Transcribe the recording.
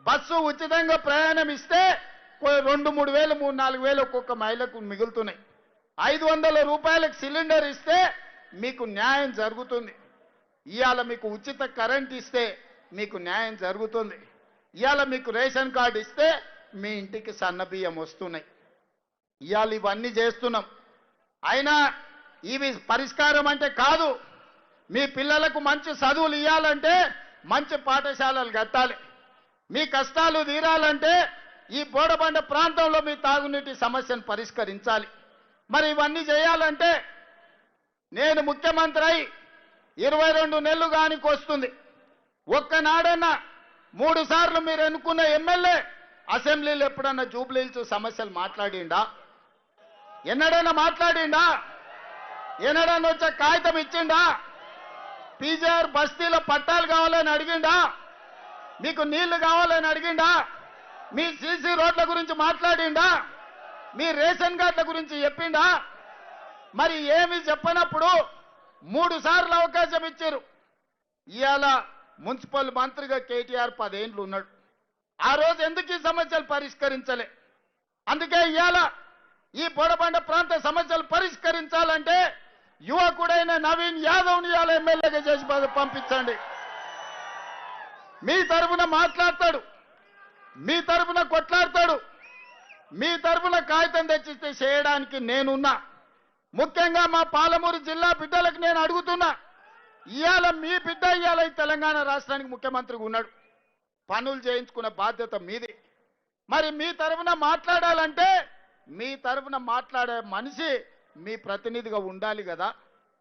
Bus ఉచితంగా ప్రయాణం ఇస్తే 2-3 వేలు 3-4 వేలు ఒక్కొక్క మహిళకు మిగులుతున్నాయి. 500 రూపాయలకు సిలిండర్ ఇస్తే మీకు న్యాయం జరుగుతుంది. ఇవాళ మీకు ఉచిత కరెంట్ ఇస్తే మీకు న్యాయం జరుగుతుంది. ఇవాళ మీకు రేషన్ కార్డు ఇస్తే మీ ఇంటికి సన్నబియ్యం వస్తున్నాయి. ఇవాళ ఇవన్నీ చేస్తున్నాం. అయినా ఇవి పరిష్కారం అంటే కాదు. మీ పిల్లలకు మంచి చదువులు ఇవ్వాలంటే మంచి పాఠశాలలు కట్టాలి. మీ కష్టాలు తీరాలంటే ఈ బోడబండ ప్రాంతంలో మీ తాగునీటి సమస్యను పరిష్కరించాలి. మరి ఇవన్నీ చేయాలంటే నేను ముఖ్యమంత్రి అయి 22 నెలలు గానికి వస్తుంది. ఒక్కనాడన్నా 3 సార్లు మీరు ఎన్నుకున్న ఎమ్మెల్యే అసెంబ్లీలో ఎప్పుడన్నా జూబ్లీహిల్స్ సమస్యలు మాట్లాడిండా? ఎన్నడైనా మాట్లాడిండా? ఎన్నడన్నా వచ్చే కాగితం ఇచ్చిండా? పీజీఆర్ బస్తీలో పట్టాలు కావాలని అడిగిండా? మీకు నీళ్లు కావాలని అడిగిండా? మీ సీసీ రోడ్ల గురించి మాట్లాడిండా? మీ రేషన్ కార్డుల గురించి చెప్పిండా? మరి ఏమి చెప్పనప్పుడు 3 సార్లు అవకాశం ఇచ్చారు. ఇవాళ మున్సిపల్ మంత్రిగా కేటీఆర్ 10 ఏళ్ళు ఉన్నాడు. ఆ రోజు ఎందుకు ఈ సమస్యలు పరిష్కరించలే? అందుకే ఇవాళ ఈ బోడబండ ప్రాంత సమస్యలు పరిష్కరించాలంటే యువకుడైన నవీన్ యాదవ్ని ఇవాళ ఎమ్మెల్యేగా చేసి పంపించండి. మీ తరఫున మాట్లాడతాడు, మీ తరఫున కొట్లాడతాడు, మీ తరఫున కాగితం తెచ్చిస్తే చేయడానికి నేనున్నా. ముఖ్యంగా మా పాలమూరు జిల్లా బిడ్డలకు నేను అడుగుతున్నా. ఇవాళ మీ బిడ్డ ఇవాళ ఈ తెలంగాణ రాష్ట్రానికి ముఖ్యమంత్రిగా ఉన్నాడు. పనులు చేయించుకున్న బాధ్యత మీది. మరి మీ తరఫున మాట్లాడాలంటే మీ తరఫున మాట్లాడే మనిషి మీ ప్రతినిధిగా ఉండాలి కదా.